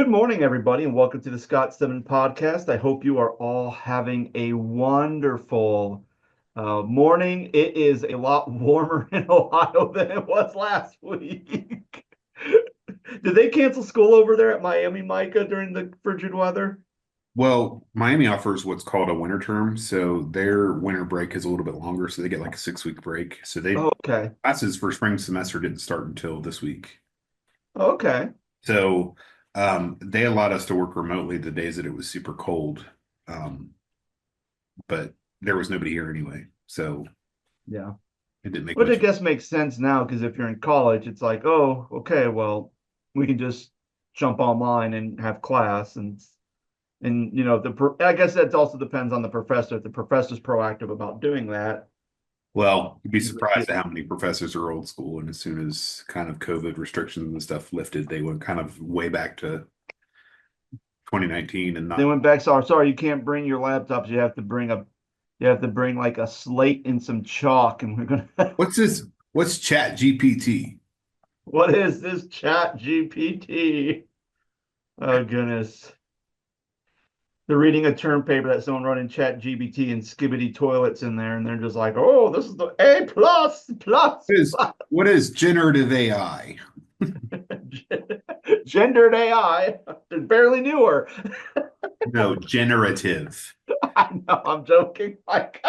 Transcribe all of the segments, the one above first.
Good morning, everybody, and welcome to the Stedman podcast. I hope you are all having a wonderful morning. It is a lot warmer in Ohio than it was last week. Did they cancel school over there at Miami, Micah, during the frigid weather? Well, Miami offers what's called a winter term, so their winter break is a little bit longer, so they get like a 6 week break. So they Oh, okay. classes for spring semester didn't start until this week. Okay. So they allowed us to work remotely the days that it was super cold, um, but there was nobody here anyway, so Yeah. it didn't make Which I much. guess makes sense now because if you're in college, it's like, oh, okay, well, we can just jump online and have class and I guess that also depends on the professor. If the professor's proactive about doing that, Well, you'd be you would surprised get at how many professors are old school, and as soon as kind of COVID restrictions and stuff lifted, they went kind of way back to 2019 and they not. went back. Sorry, you can't bring your laptops. You have to bring like a slate and some chalk, and we're gonna. What's this? What's Chat GPT? What is this Chat GPT? Oh goodness. They're reading a term paper that someone wrote in Chat GPT and skibbity toilets in there, and they're just like, "Oh, this is the A plus plus plus." What is generative AI? Gendered AI. Barely knew her. No, generative. I know, I'm joking. Like,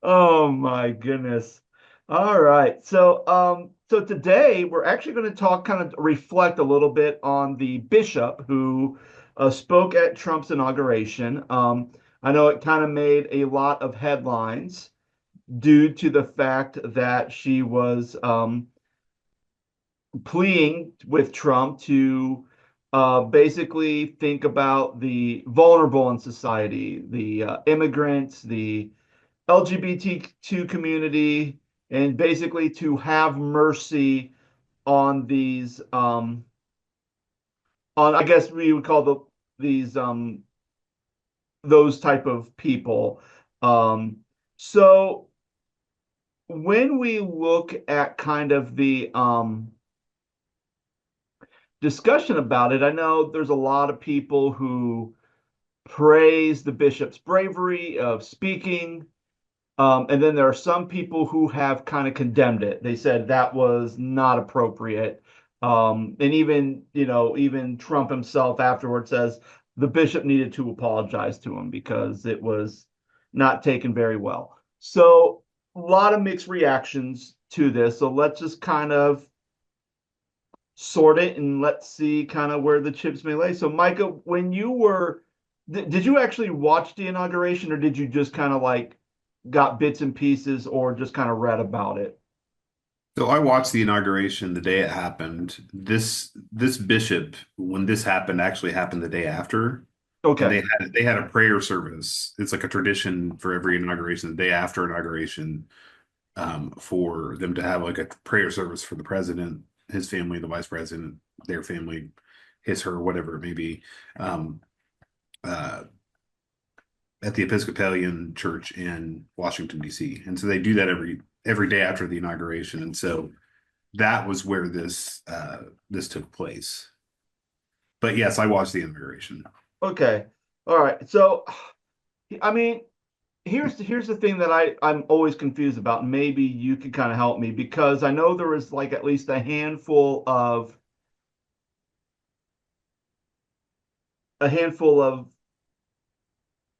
oh my goodness. All right. So today we're actually going to talk, kind of reflect a little bit on the bishop who spoke at Trump's inauguration. I know it kind of made a lot of headlines due to the fact that she was pleading with Trump to basically think about the vulnerable in society, the immigrants, the LGBTQ community, and basically to have mercy on these, on I guess we would call these those type of people. Um, so when we look at kind of the discussion about it, I know there's a lot of people who praise the bishop's bravery of speaking. And then there are some people who have kind of condemned it. They said that was not appropriate. And even Trump himself afterwards says the bishop needed to apologize to him because it was not taken very well. So a lot of mixed reactions to this. So let's just kind of sort it and let's see kind of where the chips may lay. So Micah, when you were, did you actually watch the inauguration or did you just kind of like got bits and pieces or just kind of read about it? So I watched the inauguration the day it happened. This bishop, when this happened, actually happened the day after, and Okay. they had a prayer service. It's like a tradition for every inauguration, the day after inauguration, for them to have like a prayer service for the president, his family, the vice president, their family, his, her, whatever it may be. Um, uh, at the Episcopalian Church in Washington, D.C. And so they do that every day after the inauguration. And so that was where this took place. But yes, I watched the inauguration. Okay. All right. So I mean, here's the thing that I'm always confused about. Maybe you could kind of help me because I know there was like at least a handful of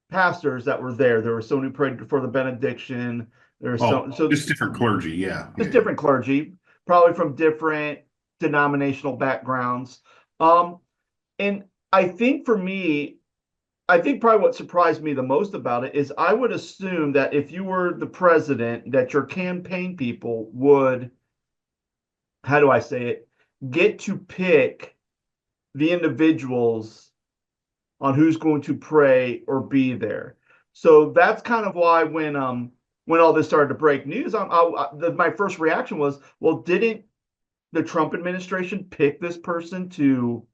pastors that were there. There was someone who prayed for the benediction. There was Oh, so just different clergy. Yeah, just yeah, yeah. different clergy, probably from different denominational backgrounds. And I think for me, I think probably what surprised me the most about it is I would assume that if you were the president, that your campaign people would, how do I say it, get to pick the individuals on who's going to pray or be there. So that's kind of why when all this started to break news, my first reaction was, well, didn't the Trump administration pick this person to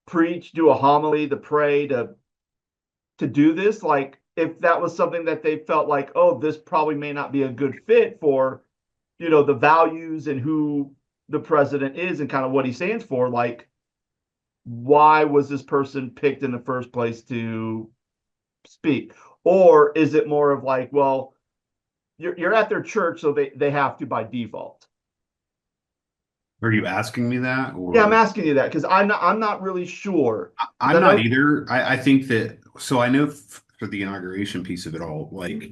preach, do a homily, to pray, to do this? Like, if that was something that they felt like, oh, this probably may not be a good fit for, the values and who. the president is and kind of what he stands for, like why was this person picked in the first place to speak? Or is it more of like, well, you're at their church, so they have to by default? Are you asking me that, Yeah, I'm or asking you that because I'm not really sure. Because I'm I not know, either. I think that so I know for the inauguration piece of it all, like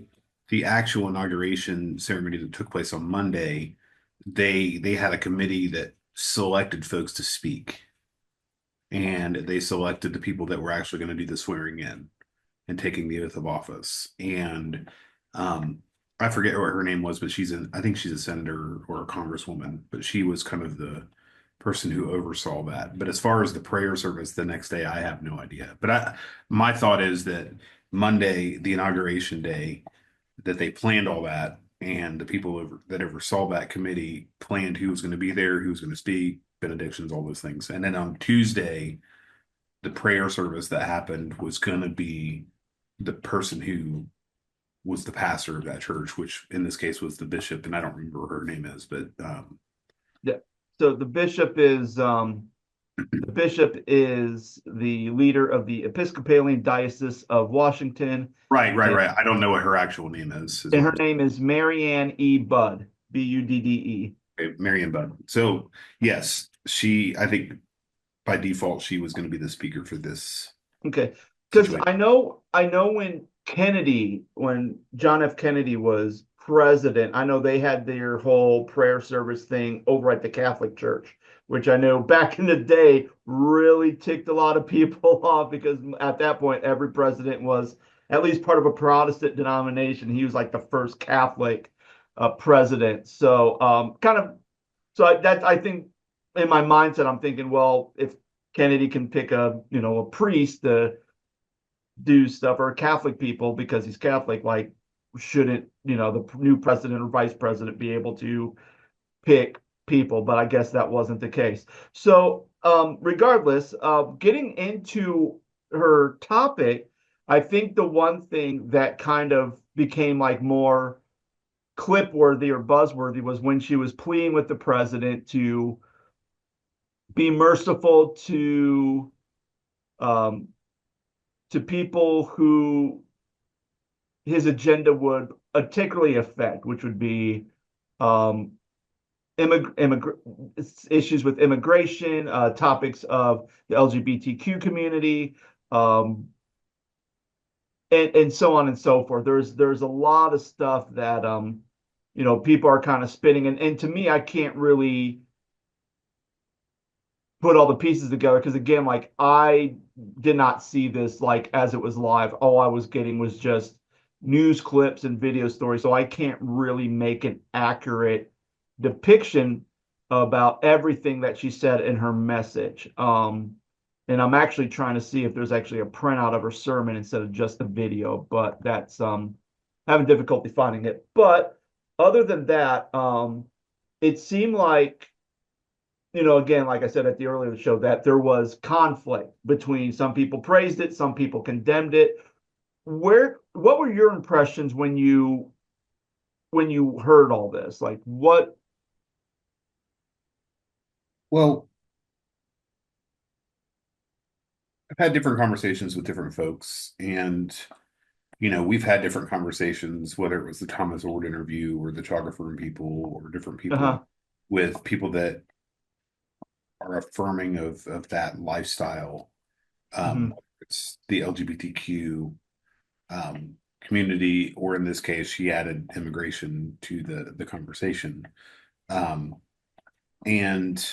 the actual inauguration ceremony that took place on Monday, they had a committee that selected folks to speak, and they selected the people that were actually going to do the swearing in and taking the oath of office. And um, I forget what her name was, but I think she's a senator or a congresswoman, but she was kind of the person who oversaw that. But as far as the prayer service the next day, I have no idea. But my thought is that Monday, the inauguration day, that they planned all that, and the people that oversaw that committee planned who was going to be there, who was going to speak, benedictions, all those things. And then on Tuesday, the prayer service that happened was going to be the person who was the pastor of that church, which in this case was the bishop, and I don't remember what her name is, but yeah. So the bishop is the leader of the Episcopalian Diocese of Washington, right, right, and, right. I don't know what her actual name is and what her I'm name is Mariann E. Budd, Budde. saying. Mariann Budde. So yes, I think by default she was going to be the speaker for this Okay, because situation. I know when John F. Kennedy was president, I know they had their whole prayer service thing over at the Catholic Church, which I know back in the day really ticked a lot of people off because at that point every president was at least part of a Protestant denomination. He was like the first Catholic president. So kind of that I think in my mindset I'm thinking, well, if Kennedy can pick a priest to do stuff or Catholic people because he's Catholic, like shouldn't the new president or vice president be able to pick people? But I guess that wasn't the case. So regardless of getting into her topic, I think the one thing that kind of became like more clip worthy or buzzworthy was when she was pleading with the president to be merciful um, to people who his agenda would particularly affect, which would be um, issues with immigration, topics of the LGBTQ community, um, and so on and so forth. There's a lot of stuff that people are kind of spinning, and to me, I can't really put all the pieces together because again, like I did not see this like as it was live. All I was getting was just news clips and video stories, so I can't really make an accurate depiction about everything that she said in her message. And I'm actually trying to see if there's actually a printout of her sermon instead of just the video, but that's having difficulty finding it. But other than that, it seemed like again, like I said at the earlier show, that there was conflict between some people praised it, some people condemned it. What were your impressions when you heard all this? Like what? Well, I've had different conversations with different folks, and we've had different conversations, whether it was the Thomas Ord interview or the Chographer and people or different people Uh-huh. with people that are affirming of that lifestyle. Hmm. It's the LGBTQ community, or in this case, she added immigration to the conversation. Um, and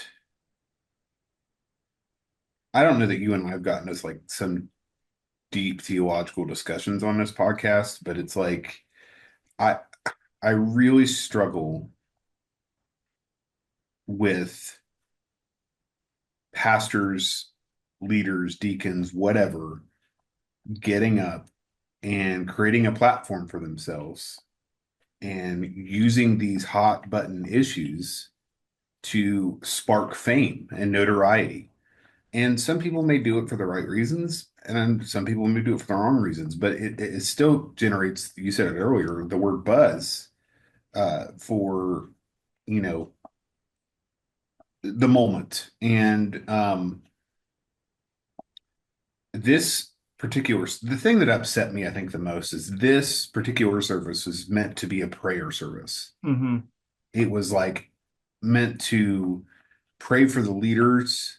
I don't know that you and I have gotten us like some deep theological discussions on this podcast, but it's like I I really struggle with pastors, leaders, deacons, whatever, getting up and creating a platform for themselves and using these hot button issues to spark fame and notoriety. And some people may do it for the right reasons, and some people may do it for the wrong reasons, but it still generates, you said it earlier, the word buzz for, you know, the moment. And this the thing that upset me, I think, the most is this particular service was meant to be a prayer service. Hmm. It was like meant to pray for the leaders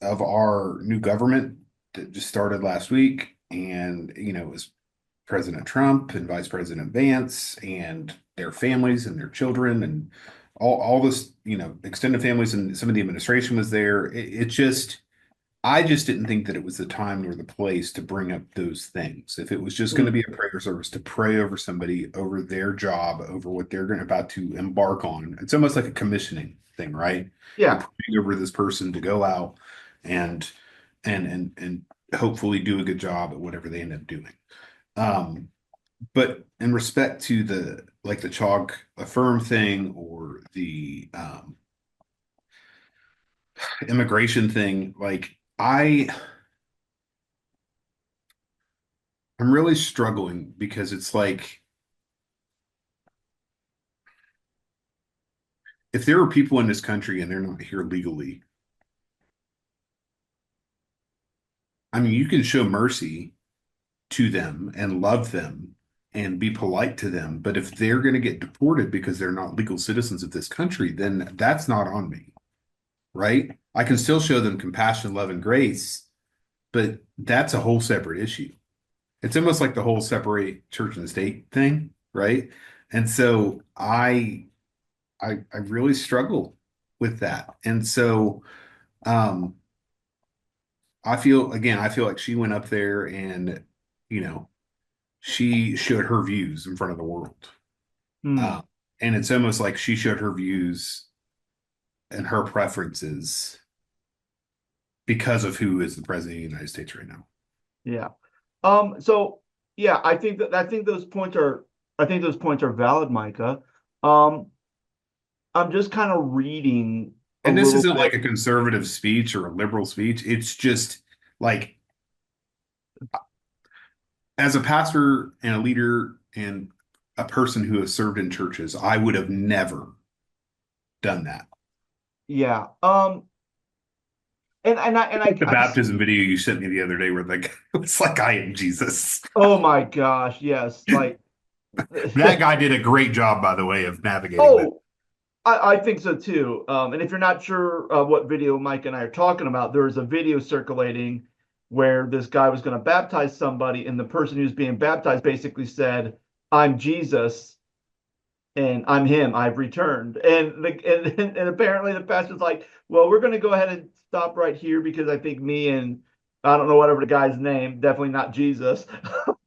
of our new government that just started last week. And, it was President Trump and Vice President Vance and their families and their children and all this, extended families, and some of the administration was there. I just didn't think that it was the time nor the place to bring up those things. If it was just going to be a prayer service to pray over somebody, over their job, over what they're going about to embark on, it's almost like a commissioning thing, right? You're Yeah. praying over this person to go out and and hopefully do a good job at whatever they end up doing. Um, but in respect to the chalk affirm thing or the immigration thing, like I'm really struggling because it's like if there are people in this country and they're not here legally, I mean, you can show mercy to them and love them and be polite to them. But if they're going to get deported because they're not legal citizens of this country, then that's not on me, right? I can still show them compassion, love, and grace, but that's a whole separate issue. It's almost like the whole separate church and state thing, right? And so I really struggle with that. And so um I feel like she went up there and you know she showed her views in front of the world. Hmm. Uh, and it's almost like she showed her views and her preferences because of who is the president of the United States right now. Yeah. So yeah, I think those points are valid, Micah. Um, I'm just kind of reading a And this little isn't like bit. a conservative speech or a liberal speech. It's just like as a pastor and a leader and a person who has served in churches, I would have never done that. Yeah. Like the baptism video you sent me the other day where like it's like I am Jesus. Oh my gosh, yes. Like That guy did a great job, by the way, of navigating that. oh, I think so too. And if you're not sure what video Mike and I are talking about, there is a video circulating where this guy was going to baptize somebody, and the person who's being baptized basically said, "I'm Jesus, and I'm him. I've returned." And apparently the pastor's like, "Well, we're going to go ahead and stop right here because I think me and I don't know whatever the guy's name, definitely not Jesus,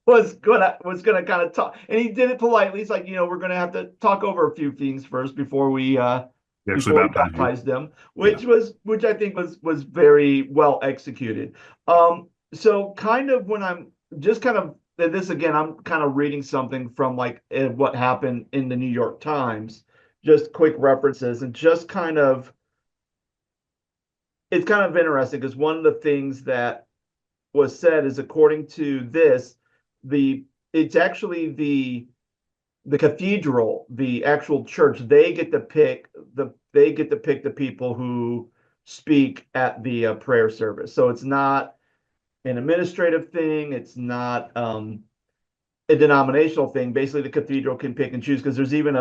was gonna kind of talk." And he did it politely. He's like, we're gonna have to talk over a few things first He actually before we baptized you. baptized them, Yeah. which I think was very well executed. So kind of when I'm just kind of and this again, I'm kind of reading something from like what happened in the New York Times, just quick references, and just kind of it's kind of interesting because one of the things that was said is according to this, the it's actually the cathedral, the actual church, they get to pick the people who speak at the prayer service. So it's not an administrative thing. It's not a denominational thing. Basically, the cathedral can pick and choose because there's even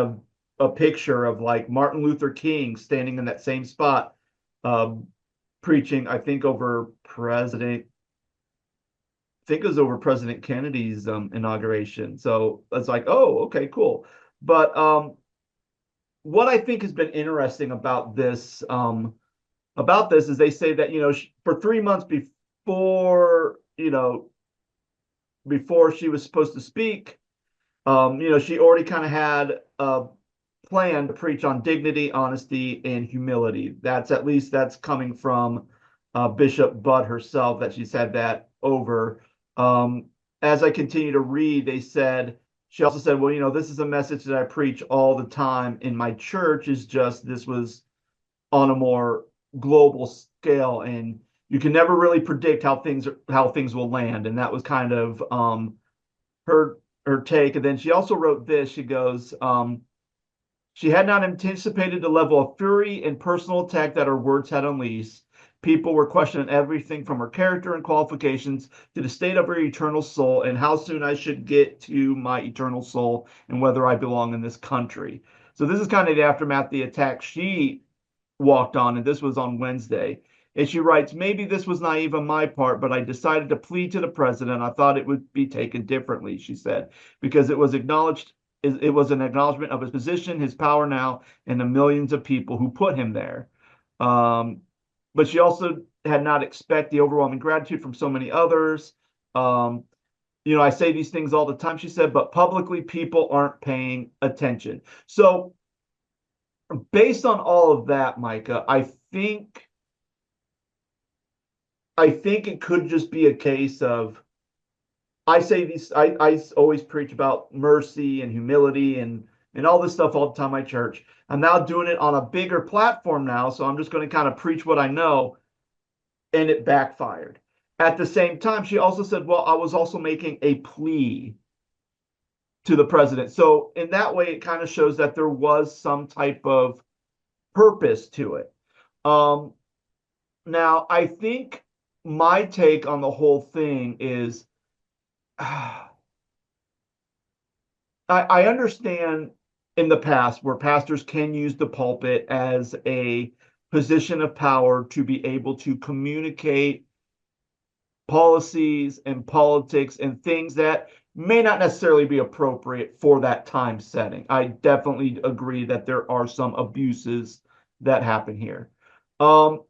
a picture of like Martin Luther King standing in that same spot, um, preaching. I think it was over President Kennedy's inauguration. So it's like, oh, okay, cool. But what I think has been interesting about this is they say that for 3 months before she was supposed to speak, she already kind of had a plan to preach on dignity, honesty, and humility. That's coming from Bishop Budd herself, that she's had that over. Um, as I continue to read, she also said, well, this is a message that I preach all the time in my church. Is just this was on a more global scale, and you can never really predict how things will land. And that was kind of her take. And then she also wrote this. She goes, She had not anticipated the level of fury and personal attack that her words had unleashed. People were questioning everything from her character and qualifications to the state of her eternal soul and how soon I should get to my eternal soul and whether I belong in this country. So this is kind of the aftermath of the attack she walked on, and this was on Wednesday. And she writes, maybe this was naive on my part, but I decided to plead to the president. I thought it would be taken differently, she said, because it was an acknowledgement of his position, his power now, and the millions of people who put him there. Um, but she also had not expected the overwhelming gratitude from so many others. Um, I say these things all the time, she said, but publicly people aren't paying attention. So based on all of that, Micah, I think it could just be a case of I always preach about mercy and humility and all this stuff all the time at my church. I'm now doing it on a bigger platform now, so I'm just going to kind of preach what I know, and it backfired. At the same time, she also said, well, I was also making a plea to the president. So in that way, it kind of shows that there was some type of purpose to it. Um, Now, I think my take on the whole thing is I understand in the past where pastors can use the pulpit as a position of power to be able to communicate policies and politics and things that may not necessarily be appropriate for that time setting. I definitely agree that there are some abuses that happen here. Um,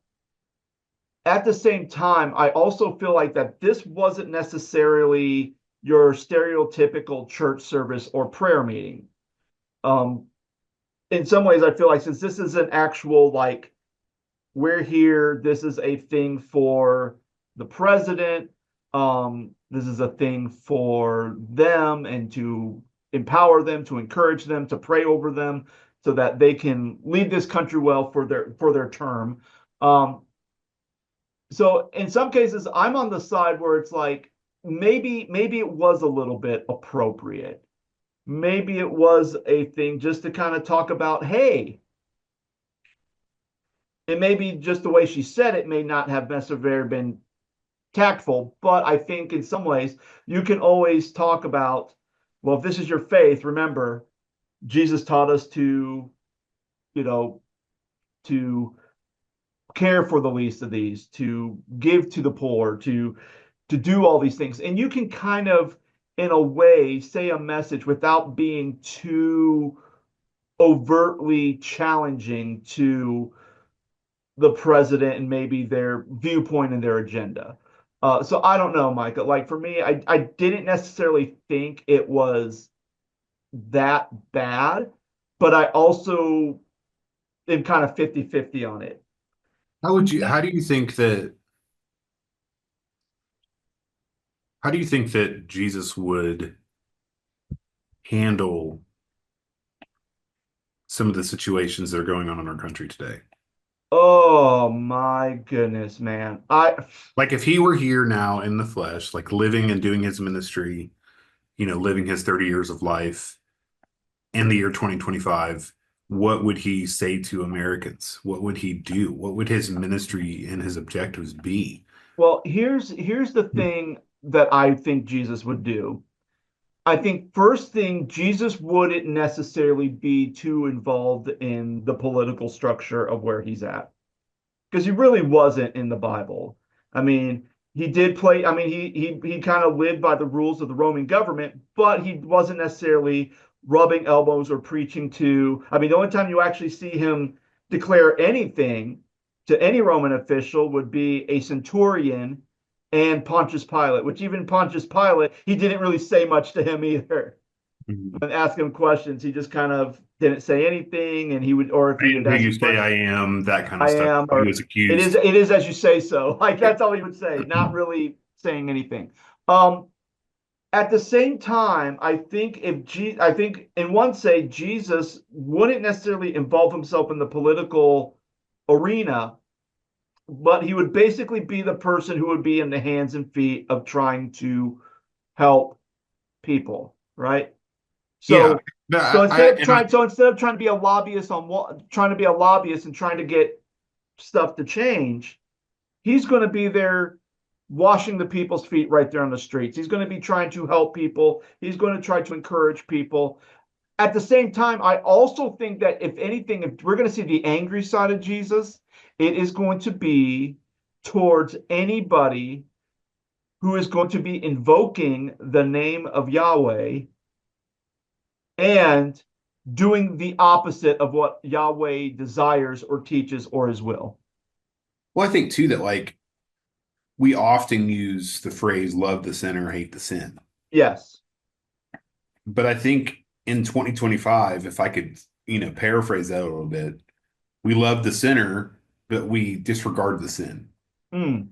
at the same time, I also feel like that this wasn't necessarily your stereotypical church service or prayer meeting. Um, in some ways, I feel like since this is an actual, like, we're here, this is a thing for the president, this is a thing for them and to empower them, to encourage them, to pray over them so that they can lead this country well for their term. So in some cases, I'm on the side where it's like maybe it was a little bit appropriate. Maybe it was a thing just to kind of talk about, hey, and maybe just the way she said it may not have necessarily been tactful, but I think in some ways you can always talk about, well, if this is your faith, remember, Jesus taught us you know, to care for the least of these, to give to the poor, to do all these things. And you can kind of, in a way, say a message without being too overtly challenging to the president and maybe their viewpoint and their agenda. So I don't know, Micah. Like for me, I didn't necessarily think it was that bad, but I also am kind of 50-50 on it. How do you think that Jesus would handle some of the situations that are going on in our country today? Oh my goodness, man. Like if he were here now in the flesh, like living and doing his ministry, living his 30 years of life in the year 2025, what would he say to Americans? What would he do? What would his ministry and his objectives be? Well, here's the thing that I think Jesus would do. I think first thing, Jesus wouldn't necessarily be too involved in the political structure of where he's at because he really wasn't in the Bible. I mean, he did play, I mean, he kind of lived by the rules of the Roman government, but he wasn't necessarily rubbing elbows or preaching to. I mean, the only time you actually see him declare anything to any Roman official would be a centurion and Pontius Pilate, which even Pontius Pilate, he didn't really say much to him either. Mhm. When ask him questions, he just kind of didn't say anything, and he would, or if he would Who ask you a say I question, am, that kind of I stuff. am, He or was it is, accused. it is as you say so. Like Yeah. that's all he would say, not really saying anything. Um, at the same time, I think in one say Jesus wouldn't necessarily involve himself in the political arena, but he would basically be the person who would be in the hands and feet of trying to help people, right? Yeah. So No, So I instead of and I trying, so instead of trying to be a lobbyist trying to be a lobbyist and trying to get stuff to change, he's going to be there washing the people's feet right there on the streets. He's going to be trying to help people. He's going to try to encourage people. At the same time, I also think that if anything, if we're going to see the angry side of Jesus, it is going to be towards anybody who is going to be invoking the name of Yahweh and doing the opposite of what Yahweh desires or teaches or his will. well, I think too that like we often use the phrase love the sinner, hate the sin. Yes. But I think in 2025, if I could, paraphrase that a little bit, we love the sinner, but we disregard the sin. Mm.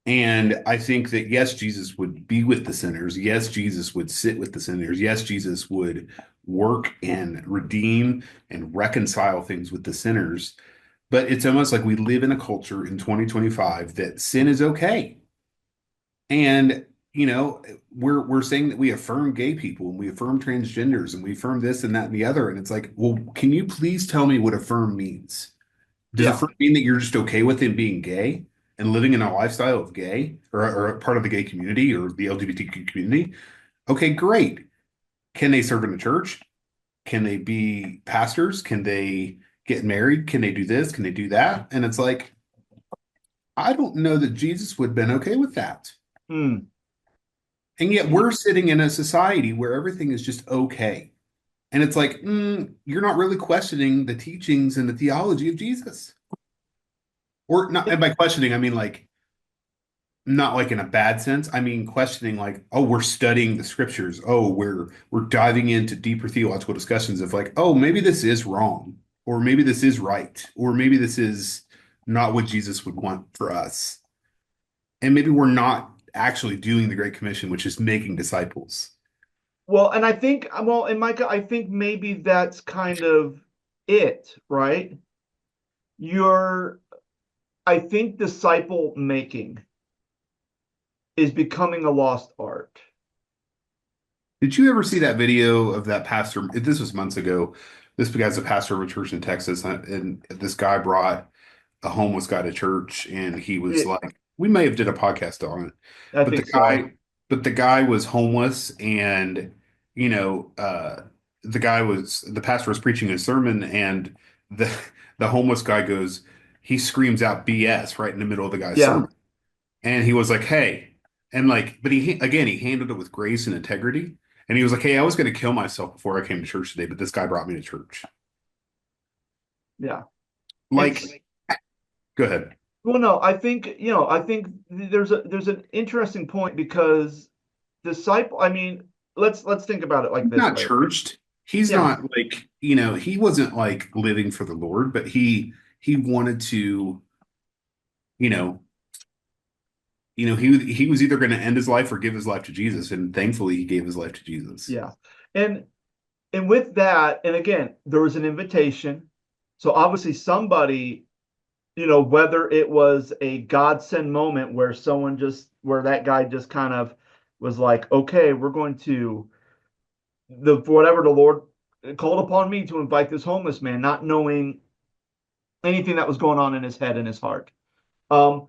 And I think that yes, Jesus would be with the sinners. Yes, Jesus would sit with the sinners. Yes, Jesus would work and redeem and reconcile things with the sinners. But it's almost like we live in a culture in 2025 that sin is okay. And we're saying that we affirm gay people and we affirm transgenders and we affirm this and that and the other. And it's like, well, can you please tell me what affirm means? Does Yeah. affirm mean that you're just okay with him being gay and living in a lifestyle of gay or a part of the gay community or the LGBTQ community? Okay, great. Can they serve in the church? Can they be pastors? Can they get married? Can they do this? Can they do that? And it's like, I don't know that Jesus would have been okay with that. Mm. And yet we're sitting in a society where everything is just okay. And it's like, you're not really questioning the teachings and the theology of Jesus. Or not, and by questioning, I mean like not like in a bad sense. I mean questioning like, oh, we're studying the scriptures. Oh, we're diving into deeper theological discussions of like, oh, maybe this is wrong, or maybe this is right, or maybe this is not what Jesus would want for us. And maybe we're not actually doing the Great Commission, which is making disciples. Well, and I think, well, and Micah, I think maybe that's kind of it, right? You're, I think disciple making is becoming a lost art. Did you ever see that video of that pastor? This was months ago. This guy's a pastor of a church in Texas, and this guy brought a homeless guy to church, and he was It, like, we may have did a podcast on it, I but think so. the guy was homeless, and you know, the pastor was preaching a sermon, and the the homeless guy he screams out BS right in the middle of the guy's Yeah. sermon, and he was like, hey, and like, but he handled it with grace and integrity. And he was like, hey, I was going to kill myself before I came to church today, but this guy brought me to church. Yeah. It's, Like, go ahead. well, no, I think, I think there's an interesting point because disciple, I mean, let's think about it like He's this not way. churched. He's Yeah. not like, he wasn't like living for the Lord, but he wanted to, you know, he was either going to end his life or give his life to Jesus, and thankfully he gave his life to Jesus. Yeah. And and with that, and again, there was an invitation. So obviously somebody, whether it was a godsend moment where where that guy just kind of was like, okay, we're going to whatever the Lord called upon me to invite this homeless man, not knowing anything that was going on in his head and his heart. Um,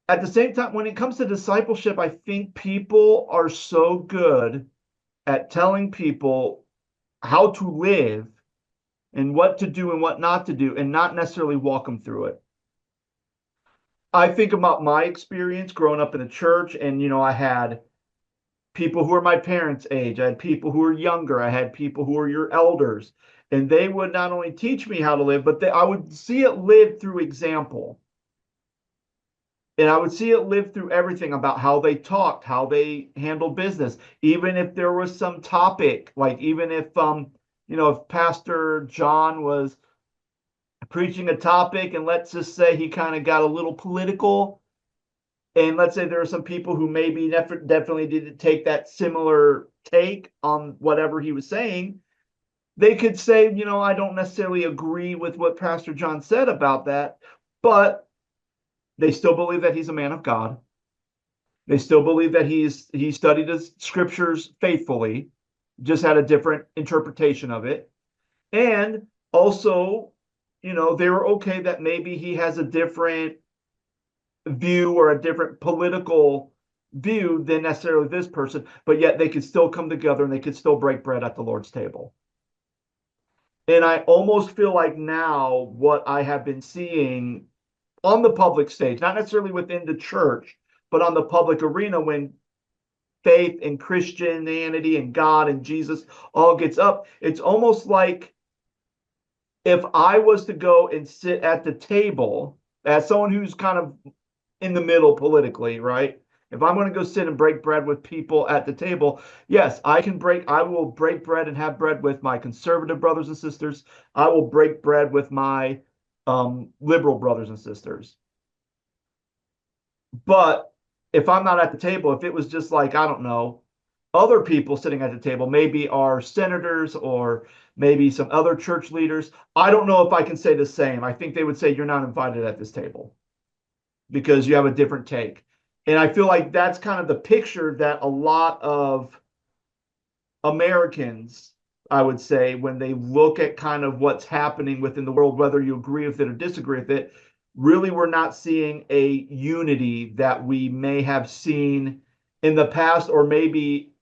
at the same time, when it comes to discipleship, I think people are so good at telling people how to live and what to do and what not to do, and not necessarily walk them through it. I think about my experience growing up in a church, and I had people who are my parents' age, I had people who are younger, I had people who are your elders, and they would not only teach me how to live, but I would see it lived through example. And I would see it live through everything about how they talked, how they handled business, even if there was some topic, like even if Pastor John was preaching a topic and let's just say he kind of got a little political, and let's say there are some people who maybe definitely didn't take that similar take on whatever he was saying, they could say, I don't necessarily agree with what Pastor John said about that, but they still believe that he's a man of God. They still believe that he studied his scriptures faithfully. just had a different interpretation of it. And also, they were okay that maybe he has a different view or a different political view than necessarily this person, but yet they could still come together and they could still break bread at the Lord's table. And I almost feel like now what I have been seeing on the public stage, not necessarily within the church, but on the public arena, when faith and Christianity and God and Jesus all gets up, it's almost like if I was to go and sit at the table as someone who's kind of in the middle politically, right? If I'm going to go sit and break bread with people at the table, yes, I will break bread and have bread with my conservative brothers and sisters. I will break bread with my liberal brothers and sisters. But if I'm not at the table, if it was just like, I don't know, other people sitting at the table, maybe our senators or maybe some other church leaders, I don't know if I can say the same. I think they would say, you're not invited at this table because you have a different take. And I feel like that's kind of the picture that a lot of Americans, I would say, when they look at kind of what's happening within the world, whether you agree with it or disagree with it, really we're not seeing a unity that we may have seen in the past, or maybe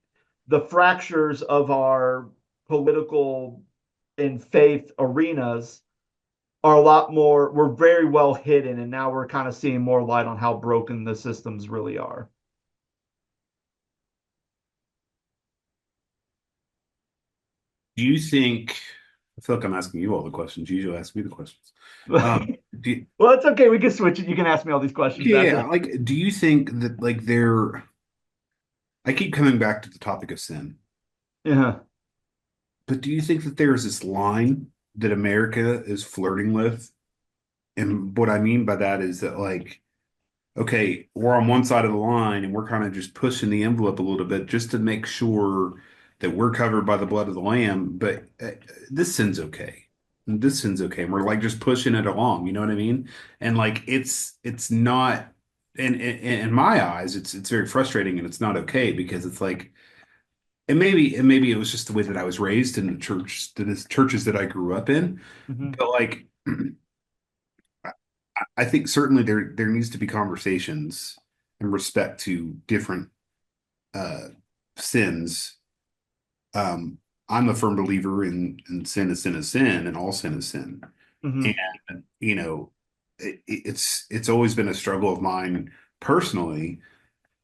the fractures of our political and faith arenas are a lot more, we're very well hidden, and now we're kind of seeing more light on how broken the systems really are. Do you think? I feel like I'm asking you all the questions. You usually ask me the questions. Do you, Well, it's okay. We can switch it. You can ask me all these questions back. yeah, like, do you think that like there? I keep coming back to the topic of sin, Yeah. but do you think that there is this line that America is flirting with? And what I mean by that is that like, okay, we're on one side of the line and we're kind of just pushing the envelope a little bit just to make sure that we're covered by the blood of the lamb, but this sin's okay. This sin's okay. And we're like just pushing it along, you know what I mean? And like it's not in my eyes, it's very frustrating and it's not okay because it's like and maybe it was just the way that I was raised in the church, the churches that I grew up in. Hmm. But like I think certainly there needs to be conversations in respect to different uh sins. I'm a firm believer in sin is sin is sin, and all sin is sin. Hmm. And it's always been a struggle of mine personally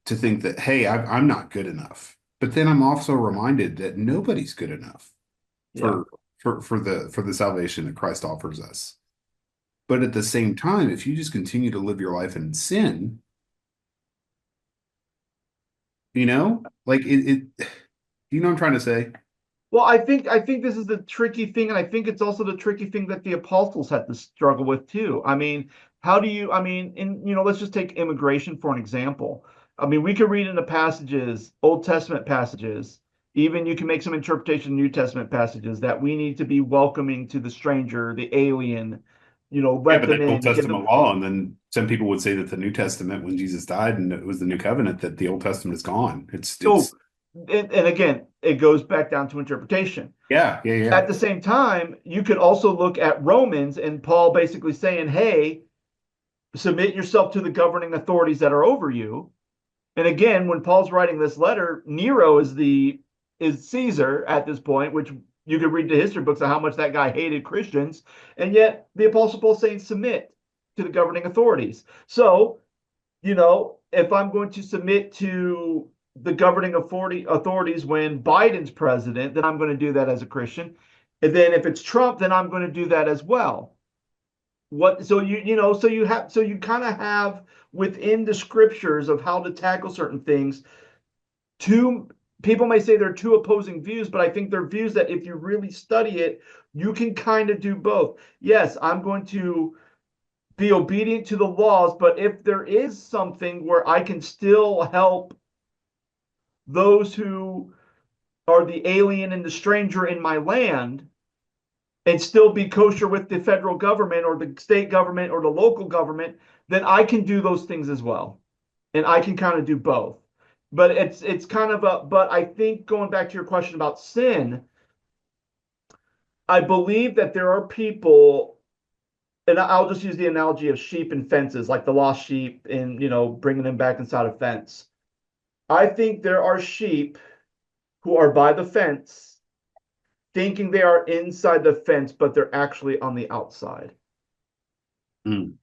to think that hey, I'm not good enough. But then I'm also reminded that nobody's good enough Yeah. for for the salvation that Christ offers us. But at the same time, if you just continue to live your life in sin, like you know what I'm trying to say? Well, I think this is the tricky thing, and I think it's also the tricky thing that the apostles had to struggle with too. I mean, how do you? I mean, let's just take immigration for an example. I mean, we could read in the passages, Old Testament passages, even you can make some interpretation of New Testament passages that we need to be welcoming to the stranger, the alien, Yeah, let but them then Old in, give Testament them. law, and then some people would say that the New Testament, when Jesus died and it was the New Covenant, that the Old Testament is gone. It's Oh, and again, it goes back down to interpretation. yeah, yeah, yeah. At the same time, you could also look at Romans and Paul basically saying, hey, submit yourself to the governing authorities that are over you. And again, when Paul's writing this letter, Nero is Caesar at this point, which you could read the history books of how much that guy hated Christians. And yet the Apostle Paul's saying submit to the governing authorities. So, if I'm going to submit to the governing authorities when Biden's president, then I'm going to do that as a Christian. And then if it's Trump, then I'm going to do that as well. What so you kind of have within the scriptures of how to tackle certain things, two people may say they're two opposing views, but I think they're views that if you really study it, you can kind of do both. Yes, I'm going to be obedient to the laws, but if there is something where I can still help those who are the alien and the stranger in my land and still be kosher with the federal government or the state government or the local government, then I can do those things as well. And I can kind of do both. but it's kind of a, but I think going back to your question about sin, I believe that there are people, and I'll just use the analogy of sheep and fences, like the lost sheep and, bringing them back inside a fence. I think there are sheep who are by the fence thinking they are inside the fence, but they're actually on the outside. Mm.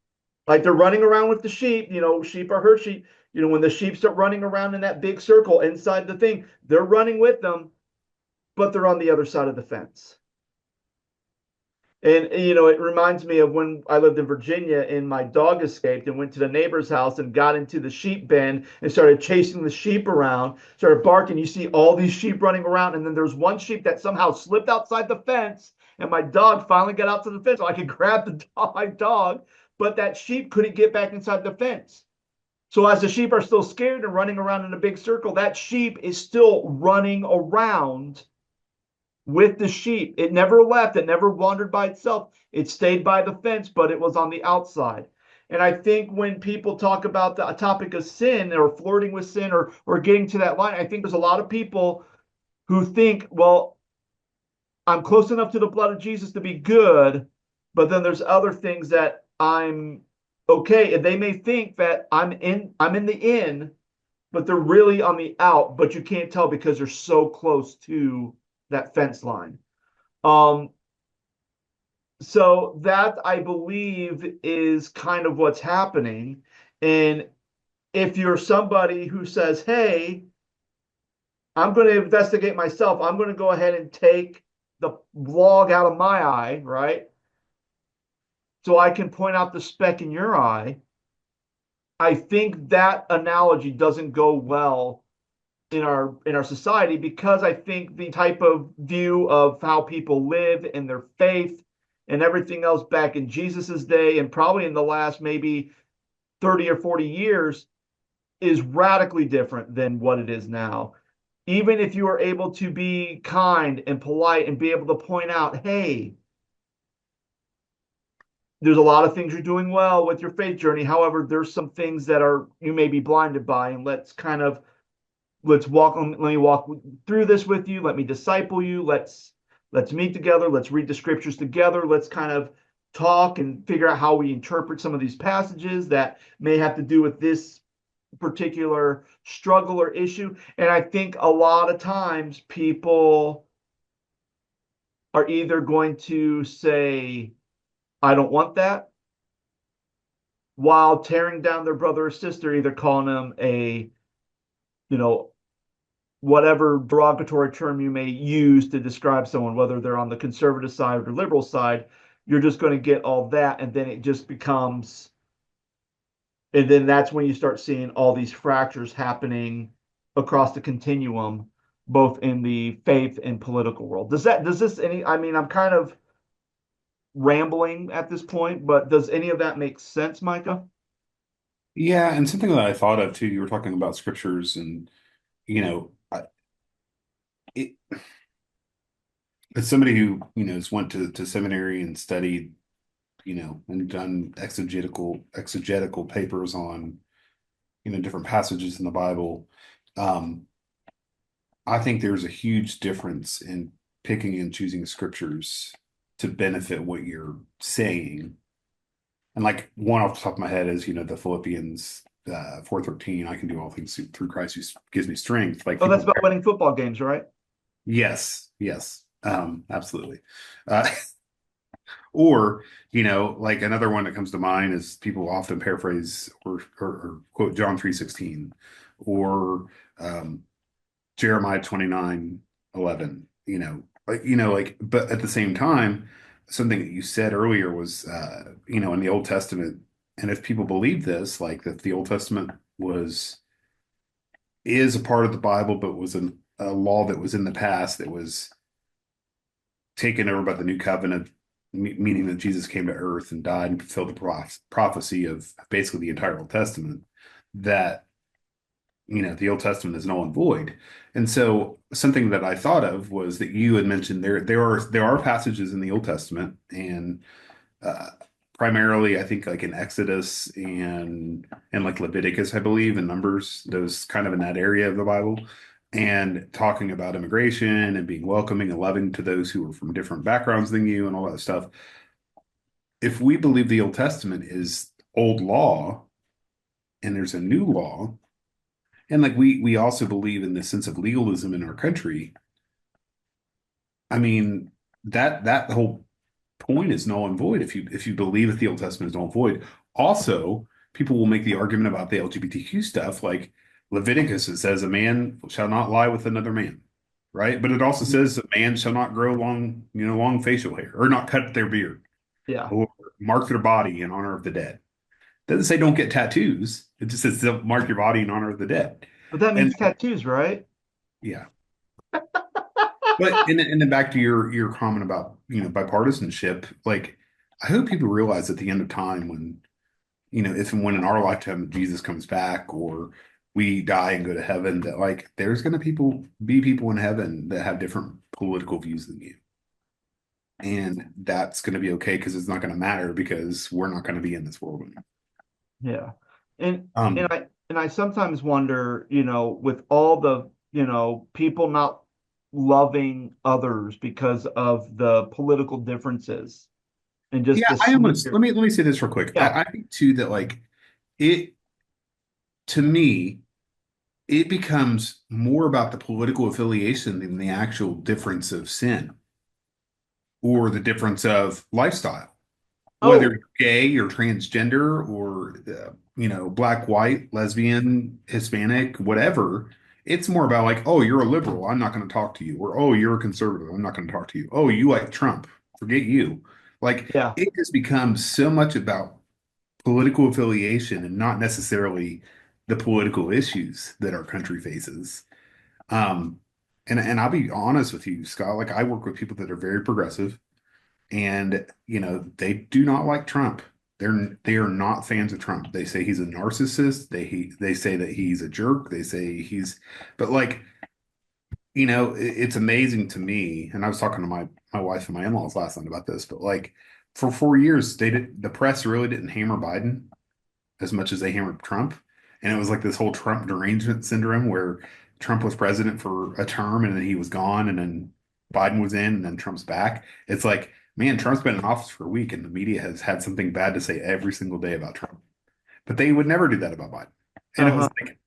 Like they're running around with the sheep, sheep are herd sheep. When the sheep start running around in that big circle inside the thing, they're running with them, but they're on the other side of the fence. And it reminds me of when I lived in Virginia and my dog escaped and went to the neighbor's house and got into the sheep pen and started chasing the sheep around, started barking. You see all these sheep running around, and then there's one sheep that somehow slipped outside the fence, and my dog finally got out to the fence so I could grab my dog, but that sheep couldn't get back inside the fence. So as the sheep are still scared and running around in a big circle, that sheep is still running around with the sheep. It never left. It never wandered by itself. It stayed by the fence, but it was on the outside. And I think when people talk about the topic of sin or flirting with sin or getting to that line, I think there's a lot of people who think, well, I'm close enough to the blood of Jesus to be good, but then there's other things that I'm okay. And they may think that I'm in the in, but they're really on the out, but you can't tell because they're so close to that fence line. Um, so that I believe is kind of what's happening. And if you're somebody who says, hey, I'm going to investigate myself, I'm going to go ahead and take the log out of my eye, right? So I can point out the speck in your eye. I think that analogy doesn't go well in our society because I think the type of view of how people live and their faith and everything else back in Jesus's day and probably in the last maybe 30 or 40 years is radically different than what it is now. Even if you are able to be kind and polite and be able to point out, hey, there's a lot of things you're doing well with your faith journey. However, there's some things that are you may be blinded by, and let me walk through this with you. Let me disciple you. Let's meet together. Let's read the scriptures together. Let's kind of talk and figure out how we interpret some of these passages that may have to do with this particular struggle or issue. And I think a lot of times people are either going to say, I don't want that, while tearing down their brother or sister, either calling them you know, whatever derogatory term you may use to describe someone, whether they're on the conservative side or liberal side, you're just going to get all that. And then it just becomes, and then that's when you start seeing all these fractures happening across the continuum, both in the faith and political world. I mean, I'm kind of rambling at this point, but does any of that make sense, Micah? Yeah, and something that I thought of too, you were talking about scriptures and you know, it, as somebody who, has went to seminary and studied, and done exegetical papers on, different passages in the Bible, um, I think there's a huge difference in picking and choosing scriptures to benefit what you're saying. And like one off the top of my head is, the Philippians 4:13, I can do all things through Christ who gives me strength. Like Oh, that's people, about winning football games, right? yes, absolutely. Uh, or, like another one that comes to mind is people often paraphrase or quote John 3:16 or Jeremiah 29:11, but at the same time, something that you said earlier was, in the Old Testament, and if people believe this, like that the Old Testament is a part of the Bible, but was a law that was in the past that was taken over by the new covenant, meaning that Jesus came to earth and died and fulfilled the prophecy of basically the entire Old Testament, that the Old Testament is null and void. And so something that I thought of was that you had mentioned there are passages in the Old Testament and primarily, I think, like in Exodus and like Leviticus, I believe, and Numbers, those kind of in that area of the Bible, and talking about immigration and being welcoming and loving to those who are from different backgrounds than you and all that stuff. If we believe the Old Testament is old law and there's a new law, and like we also believe in the sense of legalism in our country, I mean that whole point is null and void if you believe that the Old Testament is null and void. Also, people will make the argument about the LGBTQ stuff, like Leviticus. It says a man shall not lie with another man, right? But it also says a man shall not grow long, long facial hair or not cut their beard Yeah. or mark their body in honor of the dead. It doesn't say don't get tattoos. It just says don't mark your body in honor of the dead. But that And means tattoos, right? yeah, but and then back to your comment about bipartisanship, like I hope people realize at the end of time when if and when in our lifetime Jesus comes back or we die and go to heaven, that like there's going to be people in heaven that have different political views than you, and that's going to be okay because it's not going to matter because we're not going to be in this world anymore. Yeah. And and Um, I and I sometimes wonder, with all the, people not loving others because of the political differences and just yeah, the I almost sneer. let me say this real quick. Yeah. I think too that like it to me it becomes more about the political affiliation than the actual difference of sin or the difference of lifestyle, whether Oh, you're gay or transgender or black, white, lesbian, Hispanic, whatever. It's more about like, oh, you're a liberal, I'm not going to talk to you, or oh, you're a conservative, I'm not going to talk to you. Oh, you like Trump, forget you. Like yeah. it has become so much about political affiliation and not necessarily the political issues that our country faces. Um, and I'll be honest with you, Scott, like I work with people that are very progressive and they do not like Trump. They are not fans of Trump. They say he's a narcissist. They say that he's a jerk. They say but like it's amazing to me. And I was talking to my wife and my in-laws last night about this, but like for 4 years, the press really didn't hammer Biden as much as they hammered Trump. And it was like this whole Trump derangement syndrome where Trump was president for a term and then he was gone and then Biden was in and then Trump's back. It's like, man, Trump's been in office for a week and the media has had something bad to say every single day about Trump. But they would never do that about Biden. And it was Uh-huh. like,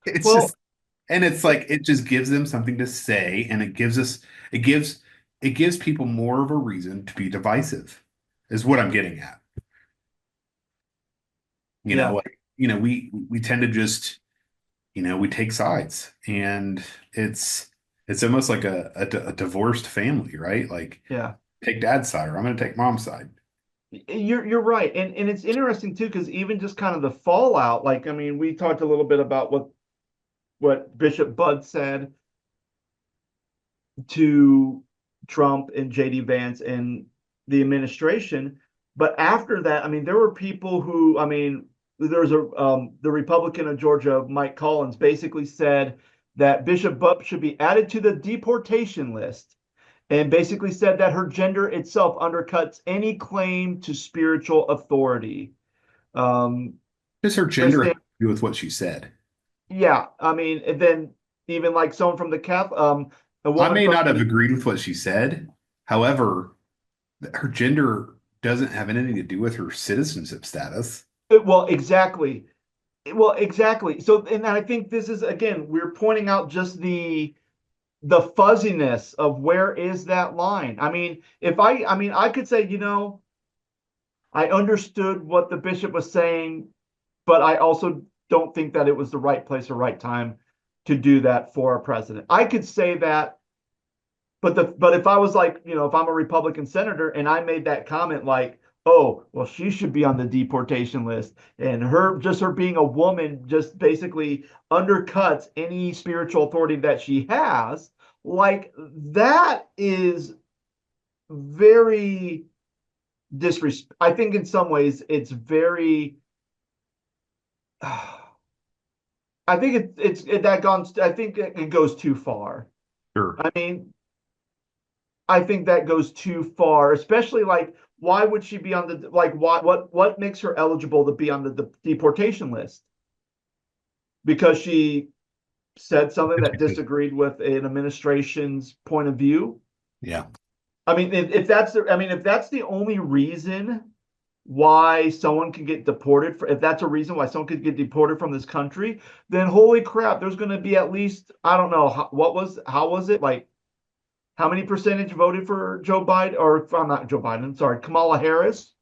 it's Well, just, and it's like, it just gives them something to say and it gives, it gives people more of a reason to be divisive, is what I'm getting at. yeah. We tend to just we take sides and it's almost like a divorced family, right? Like Yeah. take dad's side or I'm going to take mom's side. You're right. And it's interesting too, because even just kind of the fallout, like, I mean, we talked a little bit about what Bishop Budd said to Trump and JD Vance and the administration. But after that, I mean, there were people who, I mean, there's the Republican of Georgia, Mike Collins, basically said that Bishop Budd should be added to the deportation list and basically said that her gender itself undercuts any claim to spiritual authority. Um, Just her Chris, gender has to do with what she said. yeah, I mean, and then even like someone from the Catholic, a I woman may from not have the, agreed with what she said. However, her gender doesn't have anything to do with her citizenship status. well, exactly. Well, exactly. So, and I think this is again, we're pointing out just the fuzziness of where is that line. I mean, I mean, I could say, I understood what the bishop was saying, but I also don't think that it was the right place or right time to do that for a president. I could say that, but if I was like, if I'm a Republican senator and I made that comment like, oh, well, she should be on the deportation list, and her being a woman just basically undercuts any spiritual authority that she has, like that is very disrespect. I think in some ways it's very I think that gone. I think it goes too far. Sure. I mean, I think that goes too far, especially like why would she be on the like what makes her eligible to be on the deportation list? Because she said something that disagreed with an administration's point of view? Yeah. I mean, if that's the only reason why someone can get deported, if that's a reason why someone could get deported from this country, then holy crap, there's going to be at least, I don't know, how was it? Like, how many percentage voted for Joe Biden, or not Joe Biden, sorry, Kamala Harris?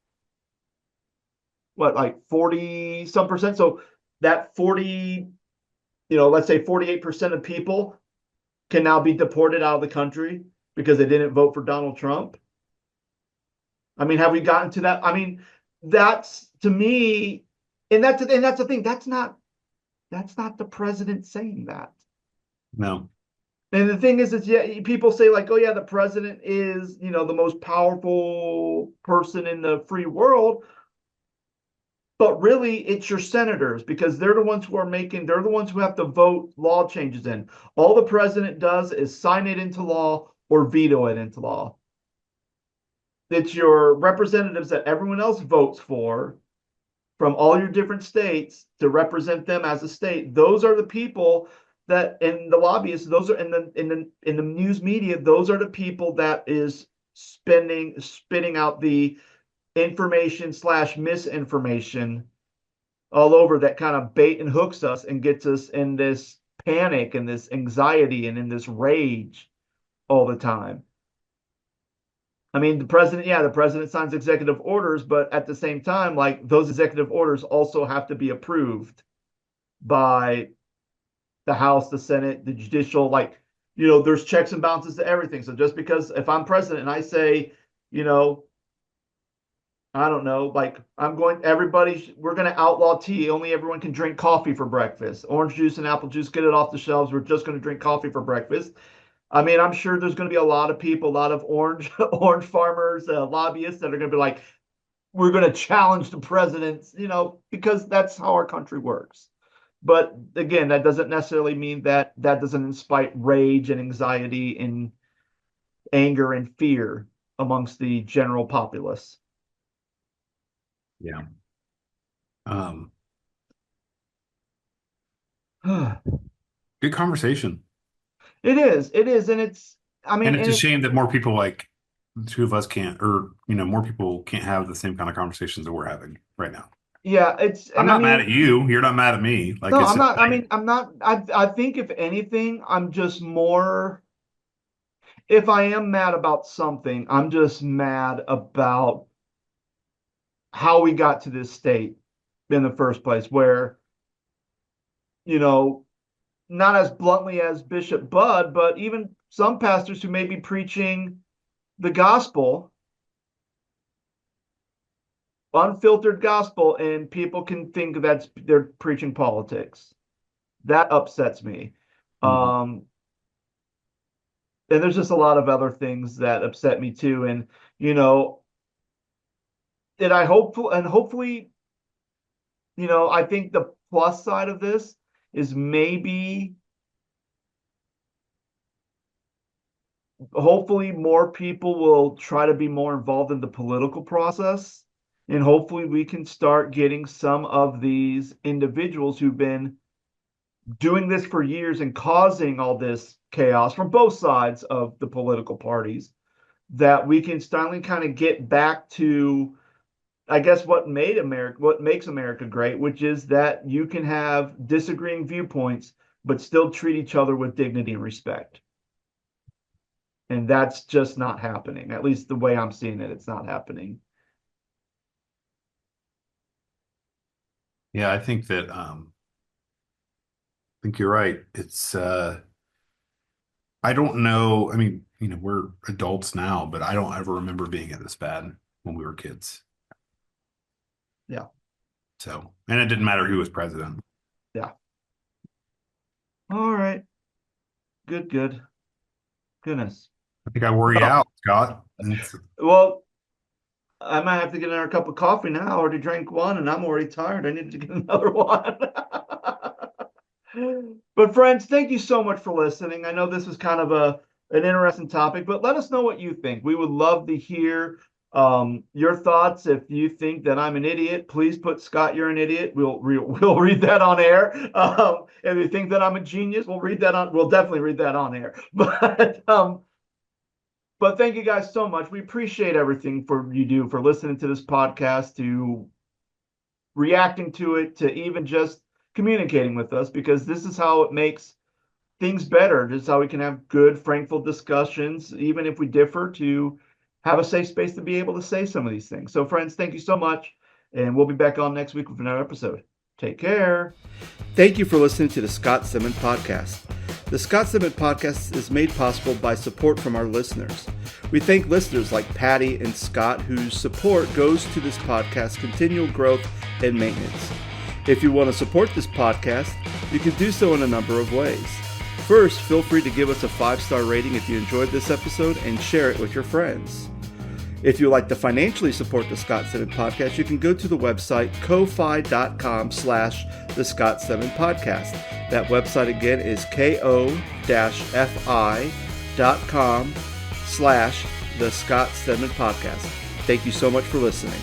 What, like 40 some percent? So that 40, let's say 48% of people can now be deported out of the country because they didn't vote for Donald Trump. I mean, have we gotten to that? I mean, that's to me, and that's the thing. That's not the president saying that. No. And the thing is, yeah, people say like, oh yeah, the president is, the most powerful person in the free world. But really, it's your senators because they're the ones they're the ones who have to vote law changes in. All the president does is sign it into law or veto it into law. It's your representatives that everyone else votes for from all your different states to represent them as a state. Those are the people that, and the lobbyists, those are in the news media, those are the people that is spitting out the information / misinformation all over that kind of bait and hooks us and gets us in this panic and this anxiety and in this rage all the time. I mean, the president signs executive orders, but at the same time, like those executive orders also have to be approved by the House, the Senate, the judicial, like, there's checks and balances to everything. So just because if I'm president and I say, I don't know, like we're going to outlaw tea. Only everyone can drink coffee for breakfast. Orange juice and apple juice, get it off the shelves. We're just going to drink coffee for breakfast. I mean, I'm sure there's going to be a lot of people, a lot of orange farmers, lobbyists that are going to be like, we're going to challenge the presidents, because that's how our country works. But again, that doesn't necessarily mean that doesn't inspire rage and anxiety and anger and fear amongst the general populace. Yeah. Good conversation. It is, and I mean, And it's a shame that more people like the two of us can't, or more people can't have the same kind of conversations that we're having right now. yeah, I'm I not mad mean, at you. You're not mad at me. Like no, it's I'm just not. I mean, I'm not. I think if anything, I'm just more. If I am mad about something, I'm just mad about how we got to this state in the first place, where, you know, not as bluntly as Bishop Budd, but even some pastors who may be preaching the gospel, unfiltered gospel, and people can think they're preaching politics. That upsets me. Mhm. And there's just a lot of other things that upset me too. And, you know, and hopefully, I think the plus side of this is maybe hopefully more people will try to be more involved in the political process. And hopefully we can start getting some of these individuals who've been doing this for years and causing all this chaos from both sides of the political parties, that we can finally kind of get back to, I guess, what makes America great, which is that you can have disagreeing viewpoints, but still treat each other with dignity and respect. And that's just not happening. At least the way I'm seeing it, it's not happening. Yeah, I think that I think you're right. It's I don't know. I mean, we're adults now, but I don't ever remember being it this bad when we were kids. Yeah. So, and it didn't matter who was president. Yeah. All right. Good. Goodness. I think I wore you Well, out, Scott. well, I might have to get another cup of coffee now. I already drank one and I'm already tired. I need to get another one. But friends, thank you so much for listening. I know this was kind of an interesting topic, but let us know what you think. We would love to hear Your thoughts, if you think that I'm an idiot, please put Scott, you're an idiot. We'll read that on air. If you think that I'm a genius, we'll definitely read that on air. But thank you guys so much. We appreciate everything you do for listening to this podcast, to reacting to it, to even just communicating with us, because this is how it makes things better. This is how we can have good, frankful discussions, even if we differ, to have a safe space to be able to say some of these things. So, friends, thank you so much. And we'll be back on next week with another episode. Take care. Thank you for listening to the Scott Stedman Podcast. The Scott Stedman Podcast is made possible by support from our listeners. We thank listeners like Patty and Scott, whose support goes to this podcast's continual growth and maintenance. If you want to support this podcast, you can do so in a number of ways. First, feel free to give us a 5-star rating if you enjoyed this episode and share it with your friends. If you'd like to financially support the Scott Stedman Podcast, you can go to the website ko-fi.com/the Scott Stedman Podcast. That website again is ko-fi.com/the Scott Stedman Podcast. Thank you so much for listening.